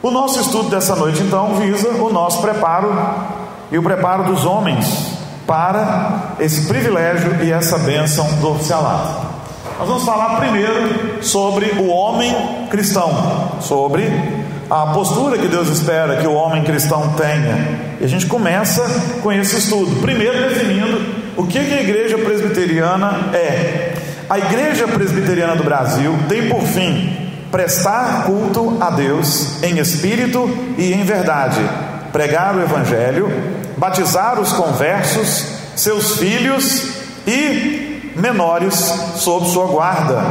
O nosso estudo dessa noite, então, visa o nosso preparo e o preparo dos homens para esse privilégio e essa bênção do oficialato. Nós vamos falar primeiro sobre o homem cristão, sobre a postura que Deus espera que o homem cristão tenha. E a gente começa com esse estudo, primeiro definindo o que a igreja presbiteriana é. A igreja presbiteriana do Brasil tem por fim prestar culto a Deus em espírito e em verdade, pregar o evangelho, batizar os conversos, seus filhos e menores sob sua guarda,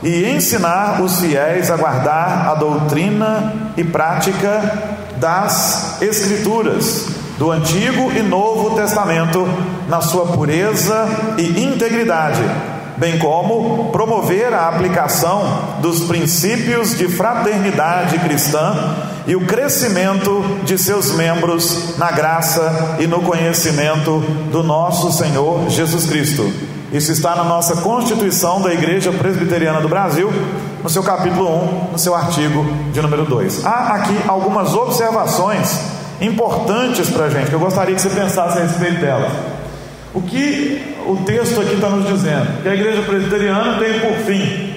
e ensinar os fiéis a guardar a doutrina e prática das Escrituras, do Antigo e Novo Testamento, na sua pureza e integridade, bem como promover a aplicação dos princípios de fraternidade cristã e o crescimento de seus membros na graça e no conhecimento do nosso Senhor Jesus Cristo. Isso está na nossa Constituição da Igreja Presbiteriana do Brasil, no seu capítulo 1, no seu artigo de número 2. Há aqui algumas observações importantes para a gente, que eu gostaria que você pensasse a respeito delas. O que o texto aqui está nos dizendo? Que a igreja presbiteriana tem por fim,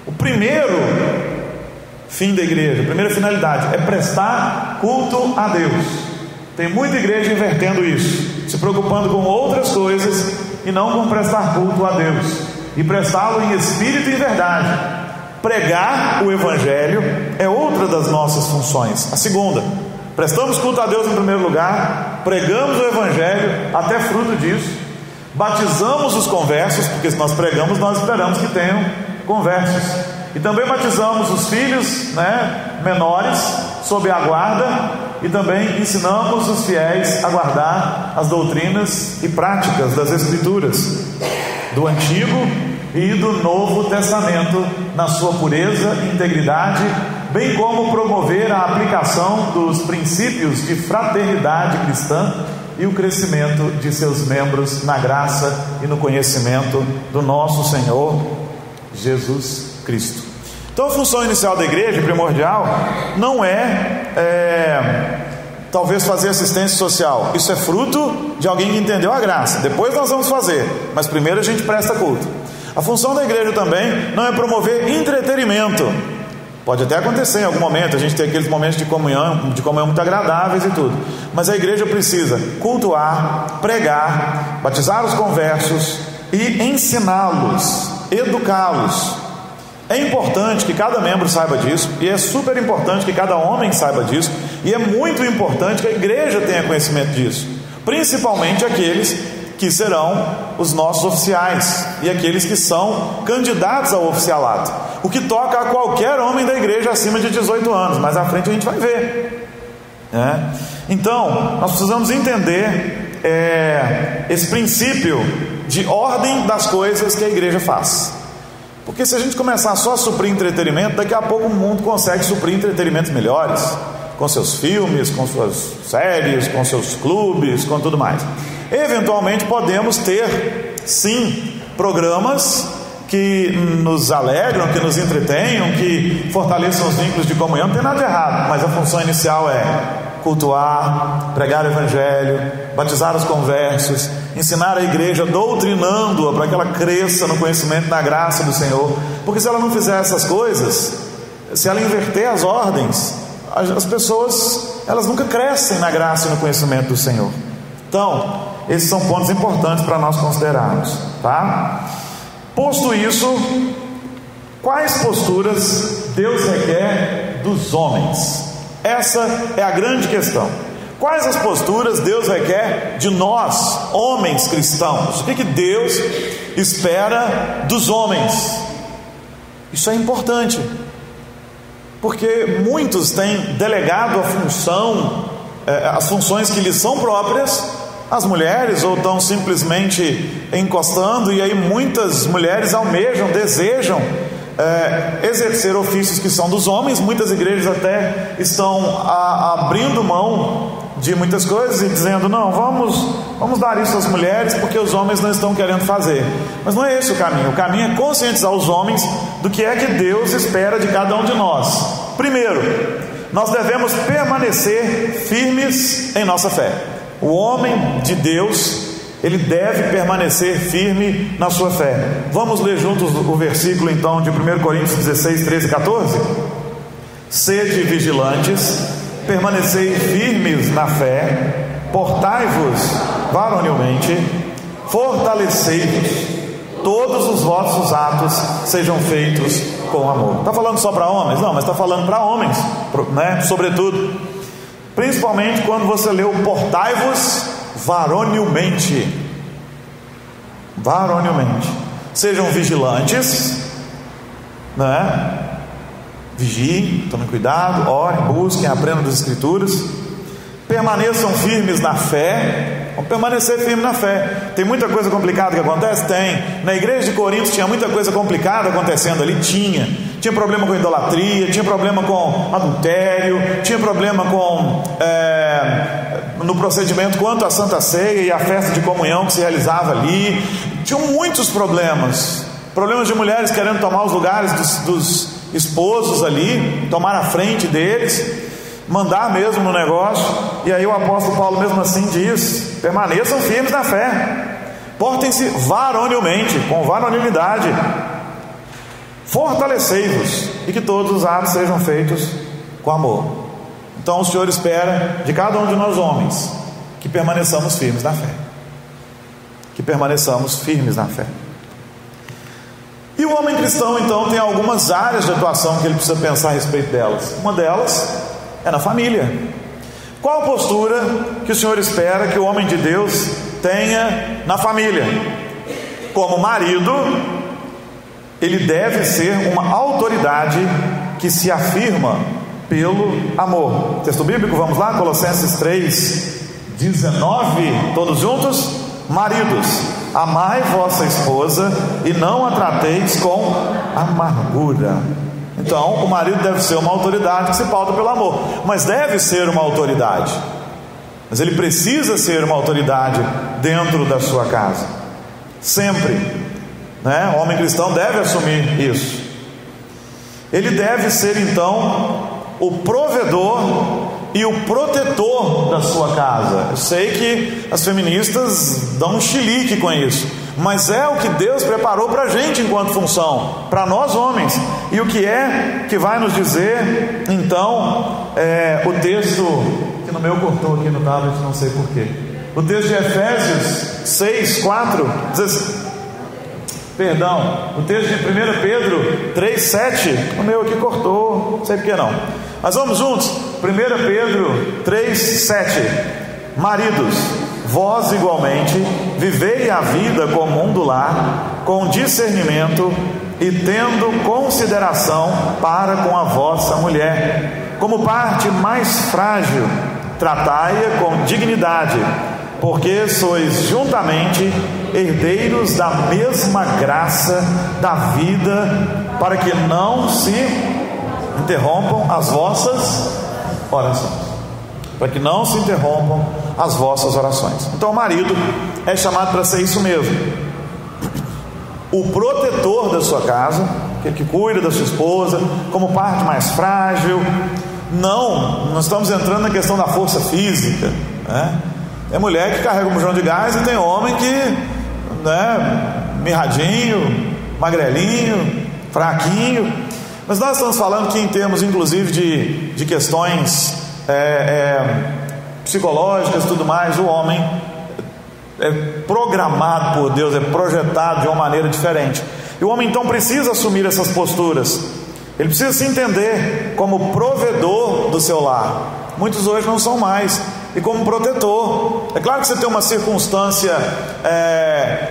o primeiro fim da igreja, a primeira finalidade é prestar culto a Deus. Tem muita igreja invertendo isso, se preocupando com outras coisas e não com prestar culto a Deus, e prestá-lo em espírito e em verdade. Pregar o evangelho é outra das nossas funções. A segunda, prestamos culto a Deus em primeiro lugar, pregamos o evangelho, até fruto disso, batizamos os conversos, porque se nós pregamos, nós esperamos que tenham conversos, e também batizamos os filhos, menores, sob a guarda, e também ensinamos os fiéis a guardar as doutrinas e práticas das Escrituras, do Antigo e do Novo Testamento, na sua pureza e integridade, bem como promover a aplicação dos princípios de fraternidade cristã e o crescimento de seus membros na graça e no conhecimento do nosso Senhor Jesus Cristo. Então a função inicial da igreja, primordial, não talvez fazer assistência social. Isso é fruto de alguém que entendeu a graça. Depois nós vamos fazer, mas primeiro a gente presta culto. A função da igreja também não é promover entretenimento. Pode até acontecer em algum momento, a gente tem aqueles momentos de comunhão muito agradáveis e tudo, mas a igreja precisa cultuar, pregar, batizar os conversos e ensiná-los, educá-los. É importante que cada membro saiba disso, e é super importante que cada homem saiba disso, e é muito importante que a igreja tenha conhecimento disso, principalmente aqueles que serão os nossos oficiais e aqueles que são candidatos ao oficialato, o que toca a qualquer homem da igreja acima de 18 anos, mais à frente a gente vai ver, Então nós precisamos entender esse princípio de ordem das coisas que a igreja faz, porque se a gente começar só a suprir entretenimento, daqui a pouco o mundo consegue suprir entretenimentos melhores, com seus filmes, com suas séries, com seus clubes, com tudo mais. Eventualmente podemos ter, sim, programas que nos alegram, que nos entretenham, que fortaleçam os vínculos de comunhão. Não tem nada de errado, mas a função inicial é cultuar, pregar o evangelho, batizar os conversos, ensinar a igreja, doutrinando-a para que ela cresça no conhecimento da graça do Senhor. Porque se ela não fizer essas coisas, se ela inverter as ordens, as pessoas, elas nunca crescem na graça e no conhecimento do Senhor. Então, esses são pontos importantes para nós considerarmos, tá? Posto isso, quais posturas Deus requer dos homens? Essa é a grande questão. Quais as posturas Deus requer de nós, homens cristãos? O que Deus espera dos homens? Isso é importante, porque muitos têm delegado a função, as funções que lhes são próprias, às mulheres, ou estão simplesmente encostando, e aí muitas mulheres almejam, desejam exercer ofícios que são dos homens. Muitas igrejas até estão abrindo mão de muitas coisas e dizendo: não, vamos dar isso às mulheres porque os homens não estão querendo fazer. Mas não é esse o caminho. O caminho é conscientizar os homens do que é que Deus espera de cada um de nós. Primeiro, nós devemos permanecer firmes em nossa fé. O homem de Deus, ele deve permanecer firme na sua fé. Vamos ler juntos o versículo então de 1 Coríntios 16, 13 e 14? Sede vigilantes, permanecei firmes na fé, portai-vos varonilmente, fortalecei-vos, todos os vossos atos sejam feitos com amor. Está falando só para homens? Não, mas está falando para homens, né? Sobretudo, principalmente quando você lê o portai-vos varonilmente. Varonilmente. Sejam vigilantes, né? Vigiem, tomem cuidado, orem, busquem, aprendam das Escrituras, permaneçam firmes na fé. Vamos permanecer firme na fé. Tem muita coisa complicada que acontece? Tem. Na igreja de Corinto tinha muita coisa complicada acontecendo ali? Tinha problema com idolatria, tinha problema com adultério, tinha problema com no procedimento quanto à Santa Ceia e a festa de comunhão que se realizava ali. Tinham muitos problemas de mulheres querendo tomar os lugares dos esposos ali, tomar a frente deles, mandar mesmo no negócio. E aí o apóstolo Paulo mesmo assim diz: permaneçam firmes na fé, portem-se varonilmente, com varonilidade, fortalecei-vos, e que todos os atos sejam feitos com amor. Então o Senhor espera de cada um de nós homens que permaneçamos firmes na fé, que permaneçamos firmes na fé. E o homem cristão então tem algumas áreas de atuação que ele precisa pensar a respeito delas. Uma delas é na família. Qual a postura que o Senhor espera que o homem de Deus tenha na família? Como marido, ele deve ser uma autoridade que se afirma pelo amor. Texto bíblico, vamos lá, Colossenses 3:19, todos juntos? Maridos, amai vossa esposa e não a trateis com amargura. Então, o marido deve ser uma autoridade que se pauta pelo amor, mas deve ser uma autoridade, mas ele precisa ser uma autoridade dentro da sua casa, sempre, né? O homem cristão deve assumir isso. Ele deve ser então o provedor e o protetor da sua casa. Eu sei que as feministas dão um chilique com isso, mas é o que Deus preparou para a gente enquanto função, para nós homens. E o que é que vai nos dizer então o texto que no meu cortou aqui no tablet, não sei porquê, o texto de Efésios 6:4, o texto de 1 Pedro 3:7, o meu aqui cortou, não sei porquê não, mas vamos juntos. 1 Pedro 3:7: maridos, vós igualmente vivei a vida comum do lar, com discernimento e tendo consideração para com a vossa mulher, como parte mais frágil, tratai-a com dignidade, porque sois juntamente herdeiros da mesma graça da vida, para que não se interrompam as vossas orações. Para que não se interrompam as vossas orações. Então o marido é chamado para ser isso mesmo, o protetor da sua casa, aquele que cuida da sua esposa como parte mais frágil. Não estamos entrando na questão da força física, né? Tem mulher que carrega um bujão de gás e tem homem que, né, mirradinho, magrelinho, fraquinho. Mas nós estamos falando que em termos inclusive de questões psicológicas e tudo mais, o homem é programado por Deus, é projetado de uma maneira diferente. E o homem então precisa assumir essas posturas. Ele precisa se entender como provedor do seu lar. Muitos hoje não são mais. E como protetor. É claro que você tem uma circunstância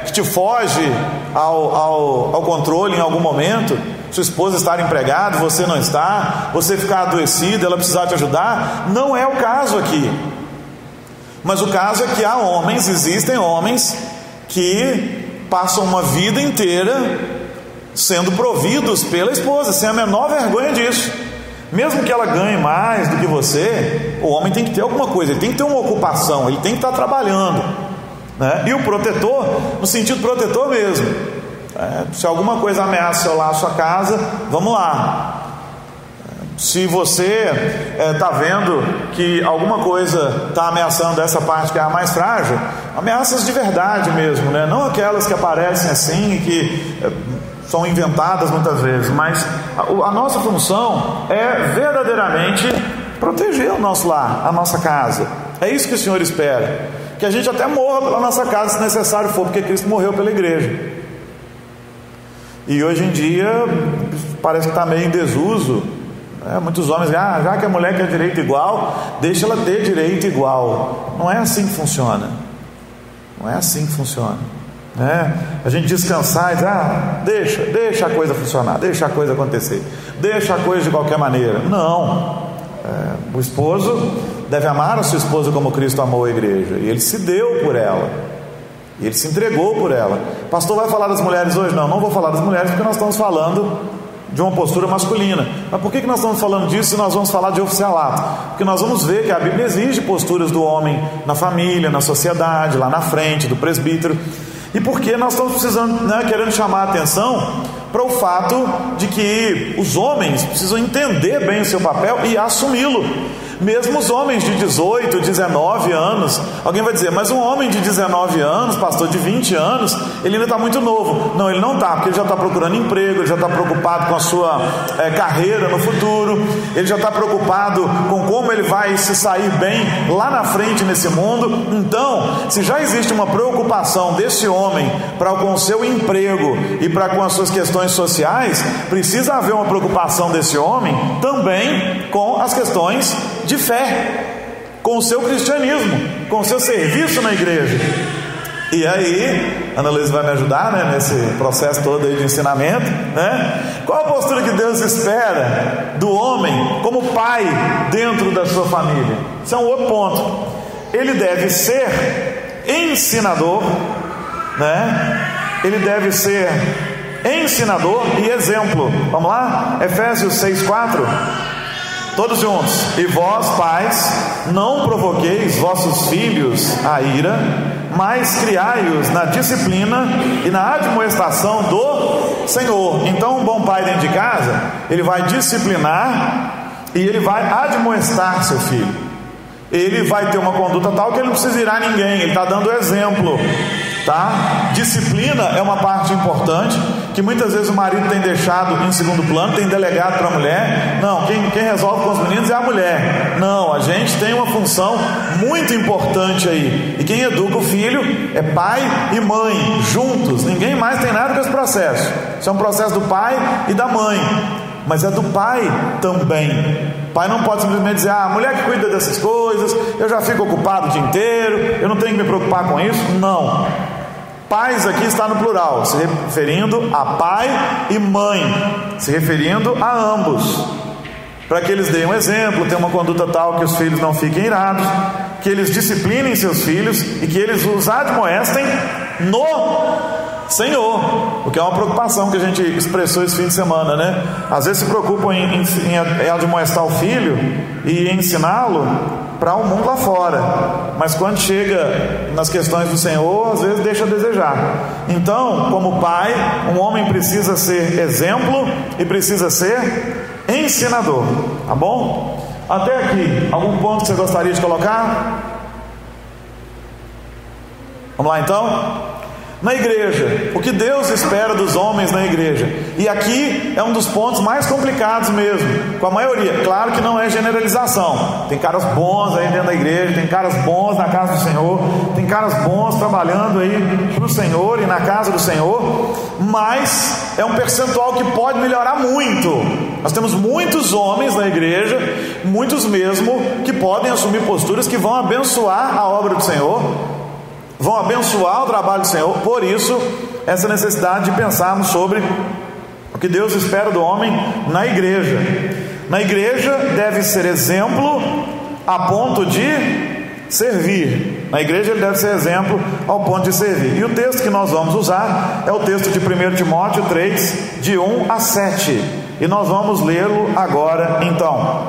que te foge ao controle em algum momento. Sua esposa estar empregada, você não está, você ficar adoecido, ela precisar te ajudar. Não é o caso aqui. Mas o caso é que existem homens que passam uma vida inteira sendo providos pela esposa, sem a menor vergonha disso. Mesmo que ela ganhe mais do que você, o homem tem que ter alguma coisa, ele tem que ter uma ocupação, ele tem que estar trabalhando, né? E o protetor, no sentido protetor mesmo, se alguma coisa ameaça seu lar, a sua casa, vamos lá, Se você está vendo que alguma coisa está ameaçando essa parte que é a mais frágil, ameaças de verdade mesmo, né? Não aquelas que aparecem assim, que são inventadas muitas vezes, mas a nossa função é verdadeiramente proteger o nosso lar, a nossa casa. É isso que o Senhor espera, que a gente até morra pela nossa casa se necessário for, porque Cristo morreu pela igreja. E hoje em dia parece que está meio em desuso, né? Muitos homens dizem, já que a mulher quer direito igual, deixa ela ter direito igual. Não é assim que funciona. Não é assim que funciona, né? A gente descansar e dizer, deixa a coisa funcionar, deixa a coisa acontecer, deixa a coisa de qualquer maneira. Não. O esposo deve amar a sua esposa como Cristo amou a igreja, e ele se deu por ela, e ele se entregou por ela. O pastor vai falar das mulheres hoje? Não vou falar das mulheres, porque nós estamos falando de uma postura masculina. Mas por que nós estamos falando disso se nós vamos falar de oficialato? Porque nós vamos ver que a Bíblia exige posturas do homem na família, na sociedade, lá na frente, do presbítero. E porque nós estamos precisando, querendo chamar a atenção para o fato de que os homens precisam entender bem o seu papel e assumi-lo. Mesmo os homens de 18, 19 anos, alguém vai dizer, mas um homem de 19 anos, pastor, de 20 anos, ele ainda está muito novo. Não, ele não está, porque ele já está procurando emprego, ele já está preocupado com a sua carreira no futuro, ele já está preocupado com como ele vai se sair bem lá na frente nesse mundo. Então, se já existe uma preocupação desse homem para com o seu emprego e para com as suas questões sociais, precisa haver uma preocupação desse homem também com as questões de fé, com o seu cristianismo, com o seu serviço na igreja. E aí, Ana Luísa vai me ajudar, nesse processo todo aí de ensinamento, Qual a postura que Deus espera do homem como pai dentro da sua família? Isso é um outro ponto. Ele deve ser ensinador, Ele deve ser ensinador e exemplo. Vamos lá? Efésios 6:4. Todos juntos. E vós, pais, não provoqueis vossos filhos a ira, mas criai-os na disciplina e na admoestação do Senhor. Então, um bom pai dentro de casa, ele vai disciplinar e ele vai admoestar seu filho. Ele vai ter uma conduta tal que ele não precisa irar ninguém, ele está dando exemplo, Disciplina é uma parte importante, que muitas vezes o marido tem deixado em segundo plano, tem delegado para a mulher. Não, quem resolve com os meninos é a mulher. Não, a gente tem uma função muito importante aí, e quem educa o filho é pai e mãe, juntos. Ninguém mais tem nada com esse processo. Isso é um processo do pai e da mãe, mas é do pai também. O pai não pode simplesmente dizer, a mulher que cuida dessas coisas, eu já fico ocupado o dia inteiro, eu não tenho que me preocupar com isso. Não. Pais aqui está no plural, se referindo a pai e mãe, se referindo a ambos, para que eles deem um exemplo, tenham uma conduta tal que os filhos não fiquem irados, que eles disciplinem seus filhos e que eles os admoestem no Senhor, o que é uma preocupação que a gente expressou esse fim de semana, Às vezes se preocupam em admoestar o filho e ensiná-lo para o mundo lá fora, mas quando chega nas questões do Senhor, às vezes deixa a desejar. Então, como pai, um homem precisa ser exemplo e precisa ser ensinador, tá bom? Até aqui, algum ponto que você gostaria de colocar? Vamos lá então? Na igreja, o que Deus espera dos homens na igreja. E aqui é um dos pontos mais complicados mesmo, com a maioria. Claro que não é generalização. Tem caras bons aí dentro da igreja, tem caras bons na casa do Senhor, tem caras bons trabalhando aí para o Senhor e na casa do Senhor, mas é um percentual que pode melhorar muito. Nós temos muitos homens na igreja, muitos mesmo, que podem assumir posturas que vão abençoar a obra do Senhor, vão abençoar o trabalho do Senhor. Por isso, essa necessidade de pensarmos sobre o que Deus espera do homem na igreja. Na igreja deve ser exemplo a ponto de servir. Na igreja ele deve ser exemplo ao ponto de servir. E o texto que nós vamos usar é o texto de 1 Timóteo 3, de 1 a 7. E nós vamos lê-lo agora então.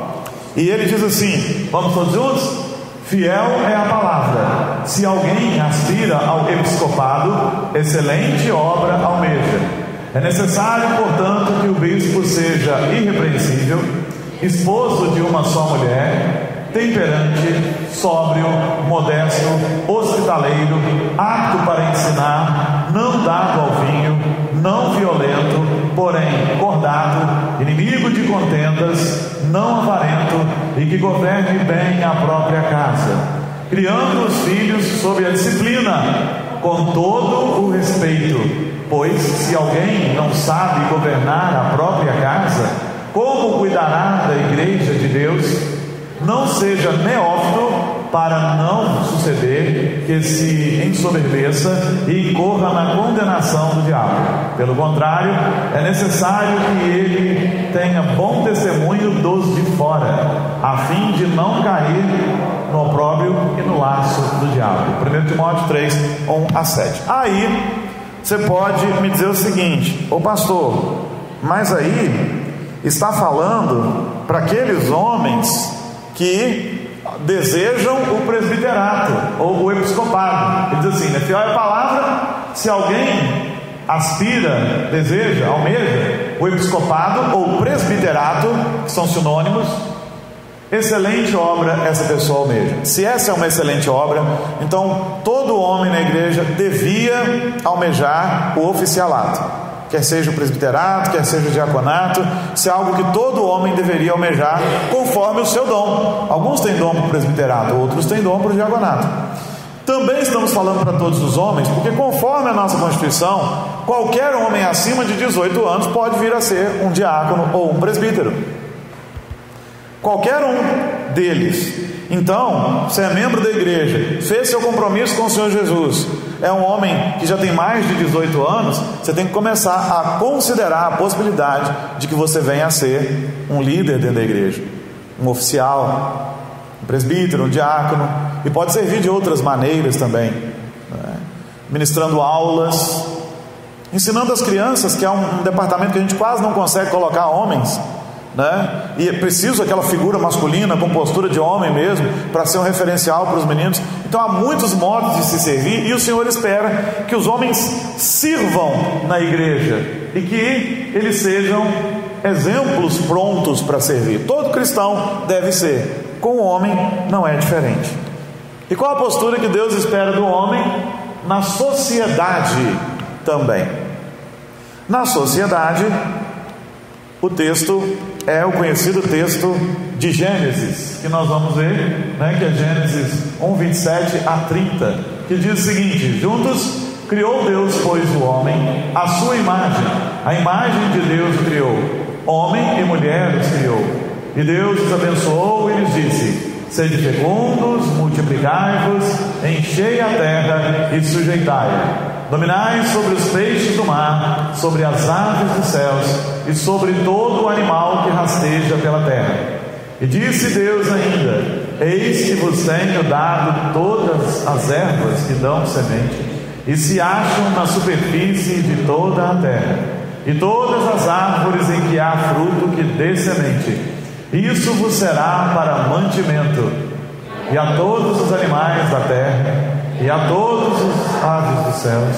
E ele diz assim, vamos todos juntos? Fiel é a palavra. Se alguém aspira ao episcopado, excelente obra almeja. É necessário, portanto, que o bispo seja irrepreensível, esposo de uma só mulher, temperante, sóbrio, modesto, hospitaleiro, apto para ensinar, não dado ao vinho, não violento, porém cordado, inimigo de contendas, não avarento, e que governe bem a própria casa, criando os filhos sob a disciplina, com todo o respeito. Pois se alguém não sabe governar a própria casa, como cuidará da igreja de Deus? Não seja neófito, para não suceder que se ensoberbeça e incorra na condenação do diabo. Pelo contrário, é necessário que ele tenha bom testemunho dos de fora, a fim de não cair no opróbrio e no laço do diabo. 1 Timóteo 3, 1-7. Aí você pode me dizer o seguinte: ô pastor, mas aí está falando para aqueles homens que desejam o presbiterato ou o episcopado. Ele diz assim, né? Fiel é a palavra, se alguém aspira, deseja, almeja o episcopado ou o presbiterato, que são sinônimos, excelente obra essa pessoa almeja. Se essa é uma excelente obra, então todo homem na igreja devia almejar o oficialato, quer seja o presbiterato, quer seja o diaconato. Isso é algo que todo homem deveria almejar, conforme o seu dom. Alguns têm dom para o presbiterato, outros têm dom para o diaconato. Também estamos falando para todos os homens, porque conforme a nossa Constituição, qualquer homem acima de 18 anos pode vir a ser um diácono ou um presbítero, qualquer um deles. Então, você é membro da igreja, fez seu compromisso com o Senhor Jesus, é um homem que já tem mais de 18 anos, você tem que começar a considerar a possibilidade de que você venha a ser um líder dentro da igreja, um oficial, um presbítero, um diácono, e pode servir de outras maneiras também, né? Ministrando aulas, ensinando as crianças, que é um departamento que a gente quase não consegue colocar homens, né? E é preciso aquela figura masculina com postura de homem mesmo, para ser um referencial para os meninos. Então há muitos modos de se servir, e o Senhor espera que os homens sirvam na igreja e que eles sejam exemplos prontos para servir. Todo cristão deve ser, com o homem não é diferente. E qual a postura que Deus espera do homem na sociedade também? Na sociedade, o texto é o conhecido texto de Gênesis, que nós vamos ver, né, que é Gênesis 1:27-30, que diz o seguinte: juntos criou Deus, pois, o homem, a sua imagem, a imagem de Deus o criou, homem e mulher os criou, e Deus os abençoou e lhes disse: sede fecundos, multiplicai-vos, enchei a terra e sujeitai-a, dominai sobre os peixes do mar, sobre as aves dos céus e sobre todo o animal que rasteja pela terra. E disse Deus ainda: eis que vos tenho dado todas as ervas que dão semente e se acham na superfície de toda a terra, e todas as árvores em que há fruto que dê semente. Isso vos será para mantimento, e a todos os animais da terra, e a todos os aves dos céus,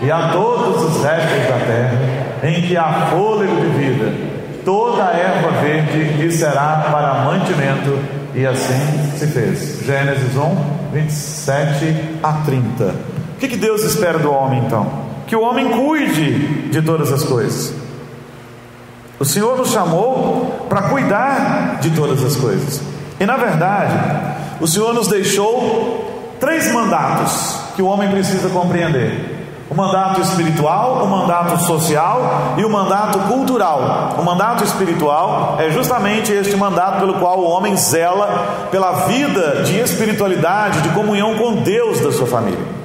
e a todos os répteis da terra, em que há fôlego de vida, toda a erva verde lhe será para mantimento. E assim se fez. Gênesis 1:27-30. O que Deus espera do homem então? Que o homem cuide de todas as coisas. O Senhor nos chamou para cuidar de todas as coisas. E na verdade, o Senhor nos deixou 3 mandatos que o homem precisa compreender: o mandato espiritual, o mandato social e o mandato cultural. O mandato espiritual é justamente este mandato pelo qual o homem zela pela vida de espiritualidade, de comunhão com Deus da sua família.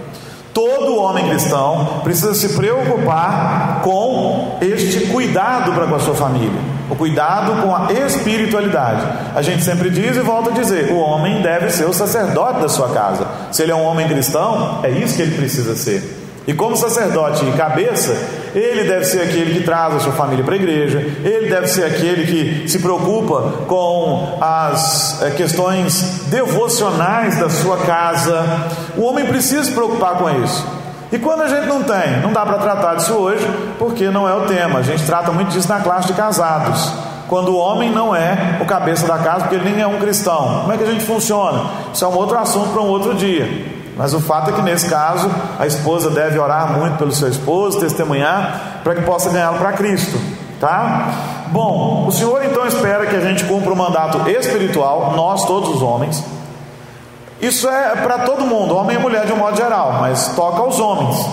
Todo homem cristão precisa se preocupar com este cuidado para com a sua família, o cuidado com a espiritualidade. A gente sempre diz e volta a dizer: o homem deve ser o sacerdote da sua casa. Se ele é um homem cristão, é isso que ele precisa ser. E como sacerdote e cabeça, ele deve ser aquele que traz a sua família para a igreja, ele deve ser aquele que se preocupa com as questões devocionais da sua casa. O homem precisa se preocupar com isso. E quando a gente não dá para tratar disso hoje, porque não é o tema. A gente trata muito disso na classe de casados. quando o homem não é o cabeça da casa, porque ele nem é um cristão. Como é que a gente funciona? Isso é um outro assunto para um outro dia. Mas o fato é que nesse caso a esposa deve orar muito pelo seu esposo, testemunhar, para que possa ganhá-lo para Cristo, tá? Bom, o Senhor então espera que a gente cumpra o mandato espiritual, nós todos os homens. Isso é para todo mundo, homem e mulher de um modo geral, mas toca aos homens.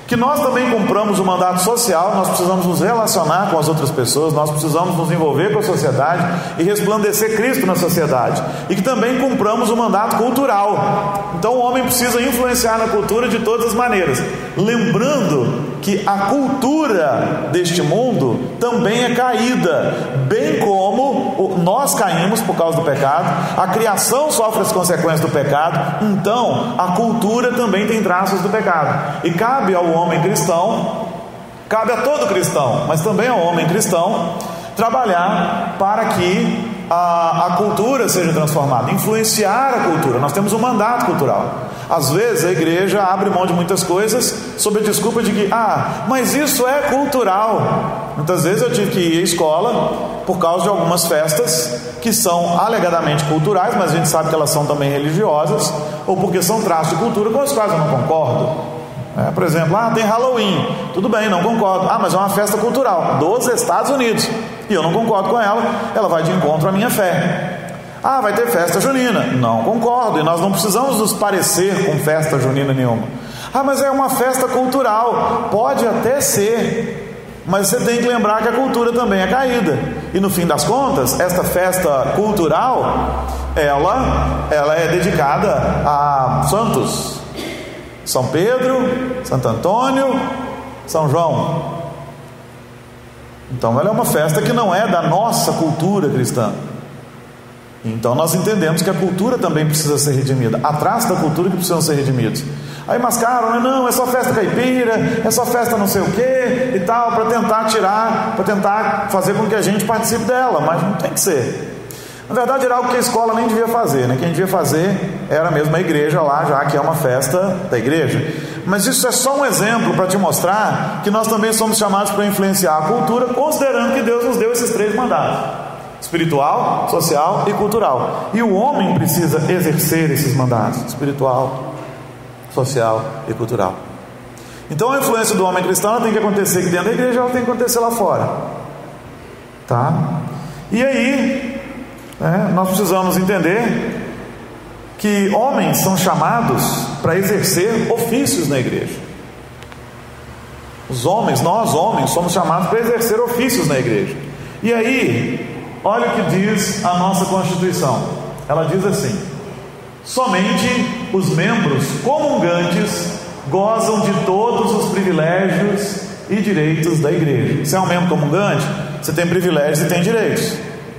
Que nós também cumpramos o mandato social, nós precisamos nos relacionar com as outras pessoas, nós precisamos nos envolver com a sociedade e resplandecer Cristo na sociedade. E que também cumpramos o mandato cultural. Então o homem precisa influenciar na cultura de todas as maneiras. Lembrando que a cultura deste mundo também é caída, bem como nós caímos por causa do pecado, a criação sofre as consequências do pecado, então a cultura também tem traços do pecado. E cabe ao homem cristão, cabe a todo cristão, mas também ao homem cristão, trabalhar para que a cultura seja transformada, influenciar a cultura. Nós temos um mandato cultural. Às vezes a igreja abre mão de muitas coisas sob a desculpa de que, mas isso é cultural. Muitas vezes eu tive que ir à escola por causa de algumas festas que são alegadamente culturais, mas a gente sabe que elas são também religiosas, ou porque são traços de cultura com os quais eu não concordo. Por exemplo, tem Halloween, tudo bem, não concordo. Mas é uma festa cultural dos Estados Unidos e eu não concordo com ela, ela vai de encontro à minha fé. Vai ter festa junina, não concordo, e nós não precisamos nos parecer com festa junina nenhuma. Mas é uma festa cultural, pode até ser, mas você tem que lembrar que a cultura também é caída, e no fim das contas, esta festa cultural, ela é dedicada a santos, São Pedro, Santo Antônio, São João. Então ela é uma festa que não é da nossa cultura cristã. Então nós entendemos que a cultura também precisa ser redimida, há traços da cultura que precisam ser redimidos. Aí mascaram, não, é só festa caipira, é só festa não sei o que e tal, para tentar tirar, para tentar fazer com que a gente participe dela, mas não tem que ser. Na verdade era algo que a escola nem devia fazer, né? Quem devia fazer era mesmo a igreja lá, já que é uma festa da igreja. Mas isso é só um exemplo para te mostrar que nós também somos chamados para influenciar a cultura, considerando que Deus nos deu esses 3 mandatos: espiritual, social e cultural. E o homem precisa exercer esses mandatos: espiritual, social e cultural. Então a influência do homem cristão ela tem que acontecer aqui dentro da igreja, ela tem que acontecer lá fora, tá? E aí nós precisamos entender que homens são chamados para exercer ofícios na igreja. Nós homens somos chamados para exercer ofícios na igreja. E aí, olha o que diz a nossa Constituição. Ela diz assim: somente os membros comungantes gozam de todos os privilégios e direitos da igreja. Você é um membro comungante, você tem privilégios e tem direitos.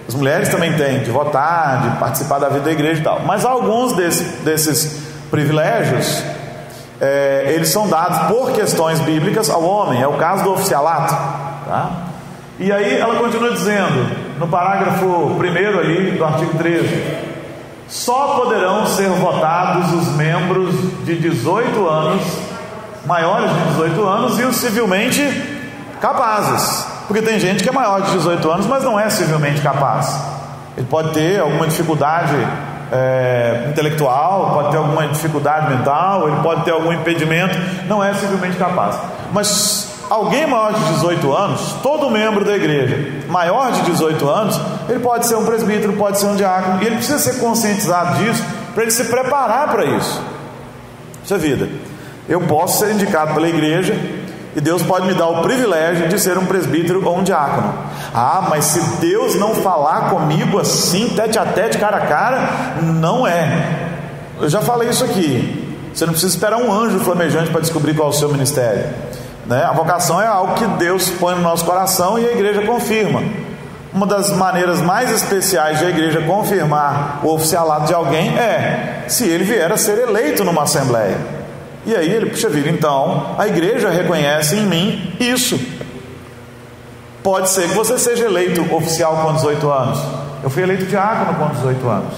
As mulheres também têm, de votar, de participar da vida da igreja e tal. Mas alguns desses privilégios, eles são dados por questões bíblicas ao homem. É o caso do oficialato, tá? E aí ela continua dizendo, no parágrafo 1º ali do artigo 13: só poderão ser votados os membros de 18 anos, maiores de 18 anos, e os civilmente capazes. Porque tem gente que é maior de 18 anos, mas não é civilmente capaz. Ele pode ter alguma dificuldade intelectual, pode ter alguma dificuldade mental, ele pode ter algum impedimento, não é civilmente capaz. Mas alguém maior de 18 anos, todo membro da igreja maior de 18 anos, ele pode ser um presbítero, pode ser um diácono, e ele precisa ser conscientizado disso, para ele se preparar para isso. Isso é vida. Eu posso ser indicado pela igreja, e Deus pode me dar o privilégio de ser um presbítero ou um diácono. Mas se Deus não falar comigo assim, tete a tete, cara a cara, não é. Eu já falei isso aqui. Você não precisa esperar um anjo flamejante para descobrir qual é o seu ministério, né? A vocação é algo que Deus põe no nosso coração e a igreja confirma. Uma das maneiras mais especiais de a igreja confirmar o oficialato de alguém é se ele vier a ser eleito numa assembleia. E aí ele, puxa vida, então a igreja reconhece em mim isso. Pode ser que você seja eleito oficial com 18 anos. Eu fui eleito diácono com 18 anos.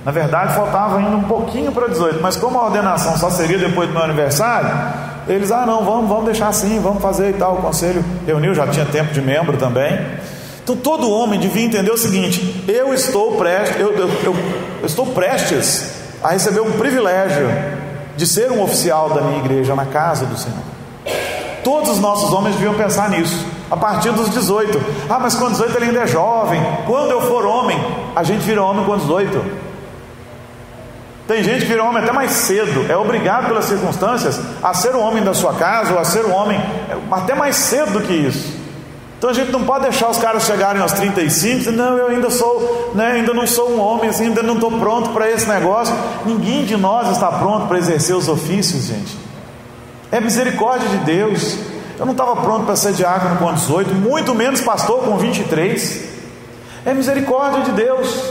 Na verdade faltava ainda um pouquinho para 18, mas como a ordenação só seria depois do meu aniversário, Eles, não, vamos deixar assim, vamos fazer e tal. O conselho reuniu, já tinha tempo de membro também. Então todo homem devia entender o seguinte: eu estou prestes a receber um privilégio de ser um oficial da minha igreja na casa do Senhor. Todos os nossos homens deviam pensar nisso, a partir dos 18. Mas com 18 ele ainda é jovem. Quando eu for homem, a gente vira homem com 18. Tem gente que vira homem até mais cedo, é obrigado pelas circunstâncias a ser o homem da sua casa, ou a ser um homem até mais cedo do que isso. Então a gente não pode deixar os caras chegarem aos 35 e dizer, não, eu ainda sou, ainda não sou um homem, assim, ainda não estou pronto para esse negócio. Ninguém de nós está pronto para exercer os ofícios, gente. É misericórdia de Deus. Eu não estava pronto para ser diácono com 18, muito menos pastor com 23. É misericórdia de Deus.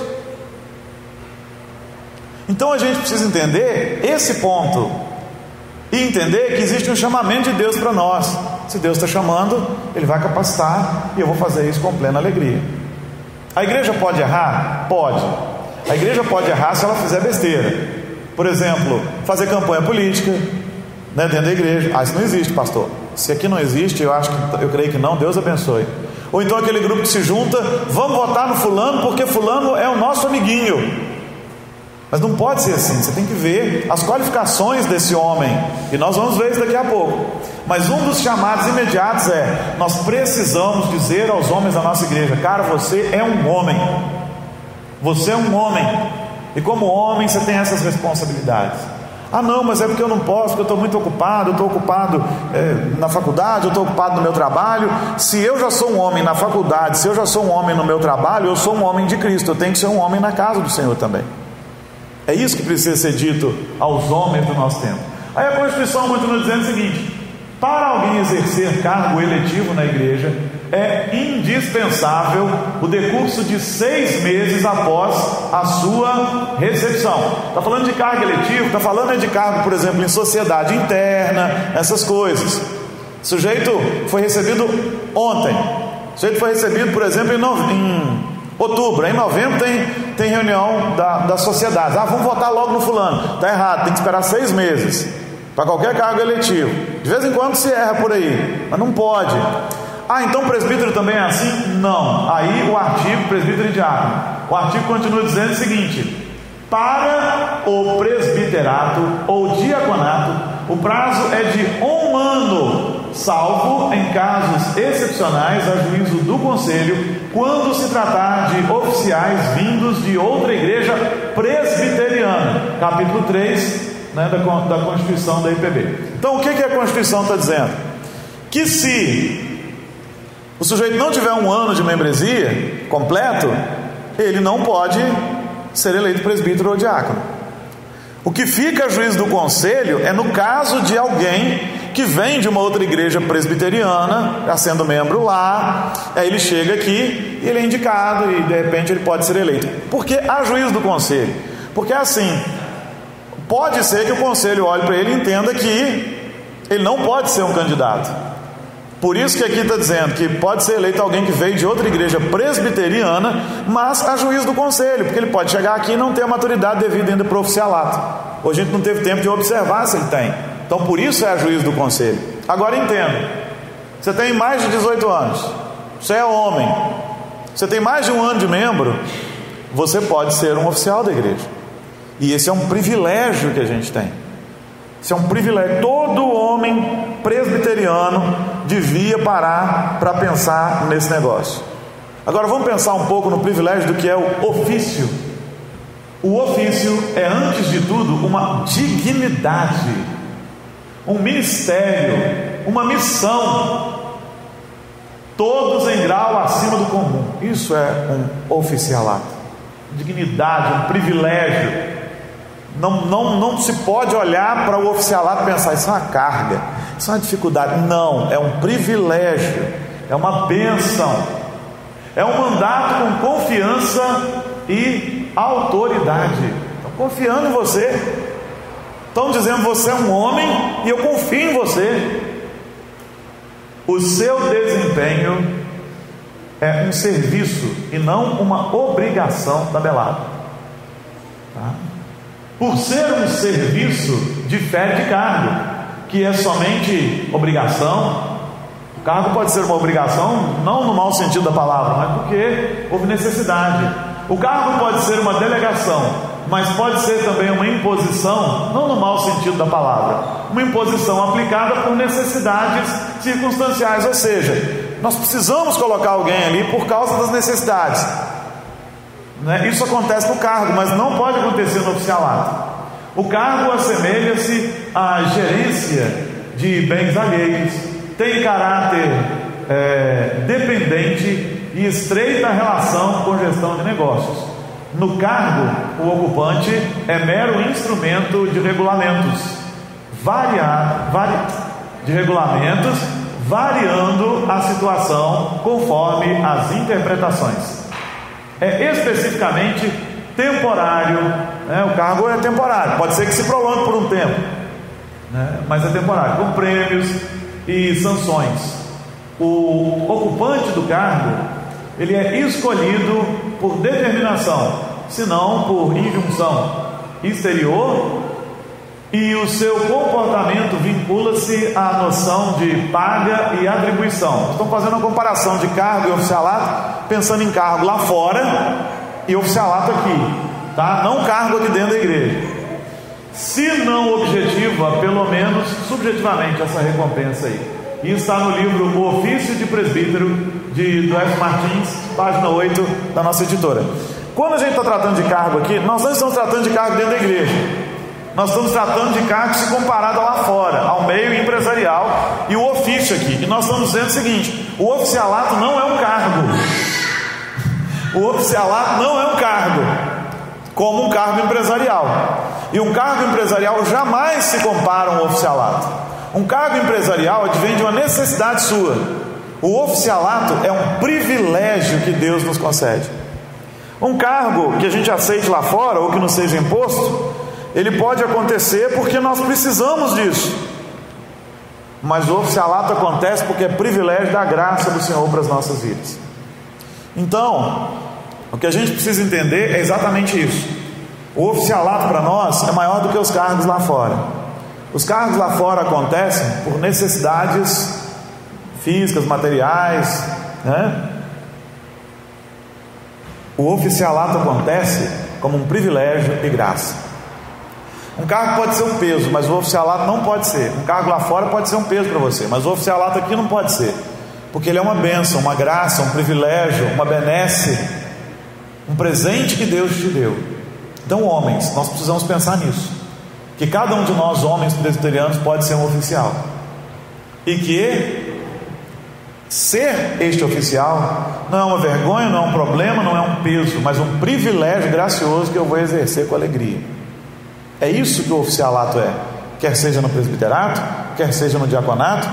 Então a gente precisa entender esse ponto e entender que existe um chamamento de Deus para nós. Se Deus está chamando, Ele vai capacitar, e eu vou fazer isso com plena alegria. A igreja pode errar? Pode. A igreja pode errar se ela fizer besteira. Por exemplo, fazer campanha política, dentro da igreja. Isso não existe, pastor. Se aqui não existe, eu creio que não. Deus abençoe. Ou então aquele grupo que se junta, vamos votar no fulano porque fulano é o nosso amiguinho. Mas não pode ser assim. Você tem que ver as qualificações desse homem, e nós vamos ver isso daqui a pouco. Mas um dos chamados imediatos nós precisamos dizer aos homens da nossa igreja: cara, você é um homem. Você é um homem, e como homem você tem essas responsabilidades. Não, mas é porque eu não posso, porque eu estou muito ocupado. Eu estou ocupado na faculdade, eu estou ocupado no meu trabalho. Se eu já sou um homem na faculdade, se eu já sou um homem no meu trabalho, eu sou um homem de Cristo. Eu tenho que ser um homem na casa do Senhor também. É isso que precisa ser dito aos homens do nosso tempo. Aí a Constituição continua dizendo o seguinte: para alguém exercer cargo eletivo na igreja, é indispensável o decurso de 6 meses após a sua recepção. Está falando de cargo eletivo, está falando de cargo, por exemplo, em sociedade interna, essas coisas. O sujeito foi recebido ontem. O sujeito foi recebido, por exemplo, em outubro. Em novembro tem reunião da sociedade. Vamos votar logo no fulano. Está errado, tem que esperar 6 meses para qualquer cargo eletivo. De vez em quando se erra por aí, mas não pode. Então presbítero também é assim? Não. Aí o artigo presbítero e diácono, o artigo continua dizendo o seguinte: para o presbiterato ou diaconato, o prazo é de 1 ano, salvo em casos excepcionais a juízo do conselho, quando se tratar de oficiais vindos de outra igreja presbiteriana. Capítulo 3, da Constituição da IPB. Então o que a Constituição está dizendo? Que se o sujeito não tiver 1 ano de membresia completo, ele não pode ser eleito presbítero ou diácono. O que fica a juízo do conselho é no caso de alguém que vem de uma outra igreja presbiteriana, já sendo membro lá, aí ele chega aqui e ele é indicado e de repente ele pode ser eleito. Por que há juízo do conselho? Porque assim, pode ser que o conselho olhe para ele e entenda que ele não pode ser um candidato. Por isso que aqui está dizendo que pode ser eleito alguém que veio de outra igreja presbiteriana, mas a juízo do conselho, porque ele pode chegar aqui e não ter a maturidade devida ainda para o oficialato. Hoje a gente não teve tempo de observar se ele tem. Então por isso é a juízo do conselho. Agora entenda, você tem mais de 18 anos, você é homem, você tem mais de 1 ano de membro, você pode ser um oficial da igreja. E esse é um privilégio que a gente tem. Isso é um privilégio. Todo homem presbiteriano devia parar para pensar nesse negócio. Agora vamos pensar um pouco no privilégio do que é o ofício. O ofício é, antes de tudo, uma dignidade, um ministério, uma missão, todos em grau acima do comum. Isso é um oficialato, dignidade, um privilégio. Não se pode olhar para o oficialato e pensar: isso é uma carga, isso é uma dificuldade. Não, é um privilégio, é uma bênção, é um mandato com confiança e autoridade. Estão confiando em você, estão dizendo: você é um homem e eu confio em você. O seu desempenho é um serviço e não uma obrigação tabelada, tá? Por ser um serviço, difere de cargo. que é somente obrigação. O cargo pode ser uma obrigação, não no mau sentido da palavra, mas porque houve necessidade. O cargo pode ser uma delegação, mas pode ser também uma imposição, não no mau sentido da palavra, uma imposição aplicada por necessidades circunstanciais, ou seja, nós precisamos colocar alguém ali por causa das necessidades, né? Isso acontece no cargo, mas não pode acontecer no oficialato. O cargo assemelha-se à gerência de bens alheios, tem caráter dependente e estreita relação com gestão de negócios. No cargo, o ocupante é mero instrumento de regulamentos, variando a situação conforme as interpretações. É especificamente temporário, né? O cargo é temporário, pode ser que se prolongue por um tempo, né? Mas é temporário, com prêmios e sanções. O ocupante do cargo, ele é escolhido por determinação, se não por injunção exterior, e o seu comportamento vincula-se à noção de paga e atribuição. Estamos fazendo uma comparação de cargo e oficialato, pensando em cargo lá fora e oficialato aqui, tá? Não cargo aqui dentro da igreja. Se não objetiva, pelo menos subjetivamente, essa recompensa aí. Isso está no livro O Ofício de Presbítero, do F. Martins, página 8 da nossa editora. Quando a gente está tratando de cargo aqui, nós não estamos tratando de cargo dentro da igreja, nós estamos tratando de cargo se comparado lá fora, ao meio empresarial, e o ofício aqui. E nós estamos dizendo o seguinte: o oficialato não é um cargo. O oficialato não é um cargo, como um cargo empresarial. E um cargo empresarial jamais se compara a um oficialato. Um cargo empresarial advém de uma necessidade sua. O oficialato é um privilégio que Deus nos concede. Um cargo que a gente aceite lá fora, ou que não seja imposto, ele pode acontecer porque nós precisamos disso. Mas o oficialato acontece porque é privilégio da graça do Senhor para as nossas vidas. Então, o que a gente precisa entender é exatamente isso. O oficialato para nós é maior do que os cargos lá fora. Os cargos lá fora acontecem por necessidades físicas, materiais, né? O oficialato acontece como um privilégio e graça. Um cargo pode ser um peso, mas o oficialato não pode ser. Um cargo lá fora pode ser um peso para você, mas o oficialato aqui não pode ser, porque ele é uma bênção, uma graça, um privilégio, uma benesse, um presente que Deus te deu. Então, homens, nós precisamos pensar nisso, que cada um de nós, homens presbiterianos, pode ser um oficial, e que ser este oficial não é uma vergonha, não é um problema, não é um peso, mas um privilégio gracioso que eu vou exercer com alegria. É isso que o oficialato é, quer seja no presbiterato, quer seja no diaconato,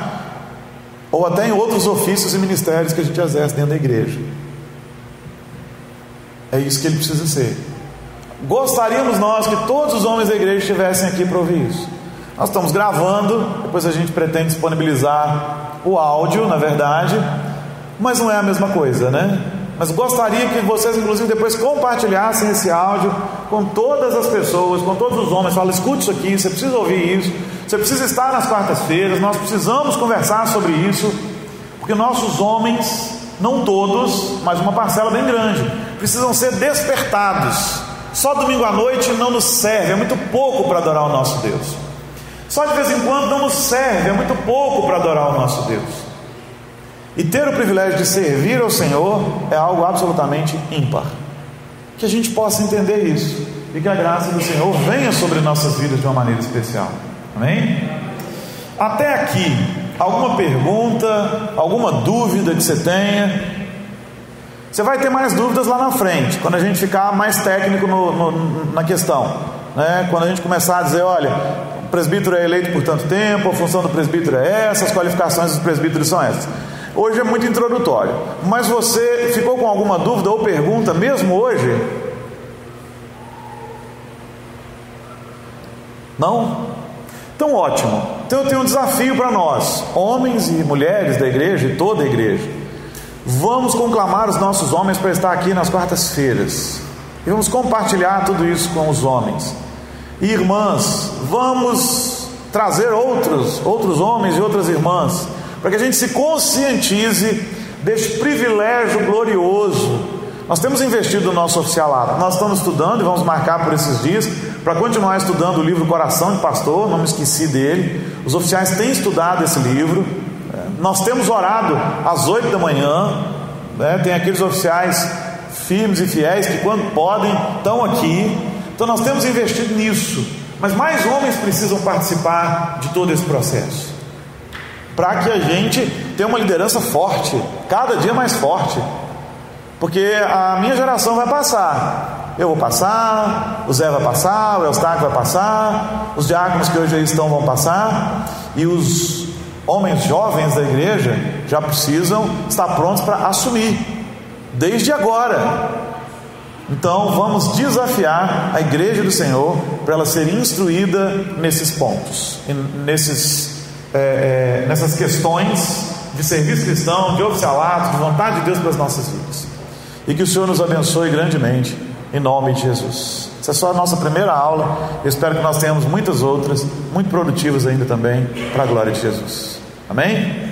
ou até em outros ofícios e ministérios que a gente exerce dentro da igreja. É isso que ele precisa ser. Gostaríamos nós que todos os homens da igreja estivessem aqui para ouvir isso. Nós estamos gravando, depois a gente pretende disponibilizar o áudio, na verdade, mas não é a mesma coisa, né? Mas gostaria que vocês, inclusive, depois compartilhassem esse áudio com todas as pessoas, com todos os homens. Fala, escute isso aqui, você precisa ouvir isso, você precisa estar nas quartas-feiras, nós precisamos conversar sobre isso, porque nossos homens, não todos, mas uma parcela bem grande, precisam ser despertados. Só domingo à noite não nos serve, é muito pouco para adorar o nosso Deus. Só de vez em quando não nos serve, é muito pouco para adorar o nosso Deus. E ter o privilégio de servir ao Senhor é algo absolutamente ímpar. Que a gente possa entender isso, e que a graça do Senhor venha sobre nossas vidas de uma maneira especial. Amém? Até aqui, alguma pergunta, alguma dúvida que você tenha? Você vai ter mais dúvidas lá na frente, quando a gente ficar mais técnico na questão, né? Quando a gente começar a dizer, olha, o presbítero é eleito por tanto tempo, a função do presbítero é essa, as qualificações dos presbíteros são essas. Hoje é muito introdutório, mas você ficou com alguma dúvida ou pergunta mesmo hoje? Não? Então ótimo. Então eu tenho um desafio para nós, homens e mulheres da igreja e toda a igreja. Vamos conclamar os nossos homens para estar aqui nas quartas-feiras, e vamos compartilhar tudo isso com os homens. Irmãs, vamos trazer outros homens e outras irmãs, para que a gente se conscientize deste privilégio glorioso. Nós temos investido no nosso oficialato, nós estamos estudando e vamos marcar por esses dias para continuar estudando o livro Coração de Pastor, não me esqueci dele. Os oficiais têm estudado esse livro, nós temos orado às 8 da manhã, tem aqueles oficiais firmes e fiéis que quando podem estão aqui. Então nós temos investido nisso, mas mais homens precisam participar de todo esse processo, para que a gente tenha uma liderança forte, cada dia mais forte, porque a minha geração vai passar, eu vou passar, o Zé vai passar, o Eustáquio vai passar, os diáconos que hoje aí estão vão passar, e os homens jovens da igreja já precisam estar prontos para assumir, desde agora. Então vamos desafiar a igreja do Senhor para ela ser instruída nesses pontos, nessas questões de serviço cristão, de oficialato, de vontade de Deus para as nossas vidas, e que o Senhor nos abençoe grandemente, em nome de Jesus. Essa é só a nossa primeira aula, eu espero que nós tenhamos muitas outras, muito produtivas ainda também, para a glória de Jesus. Amém?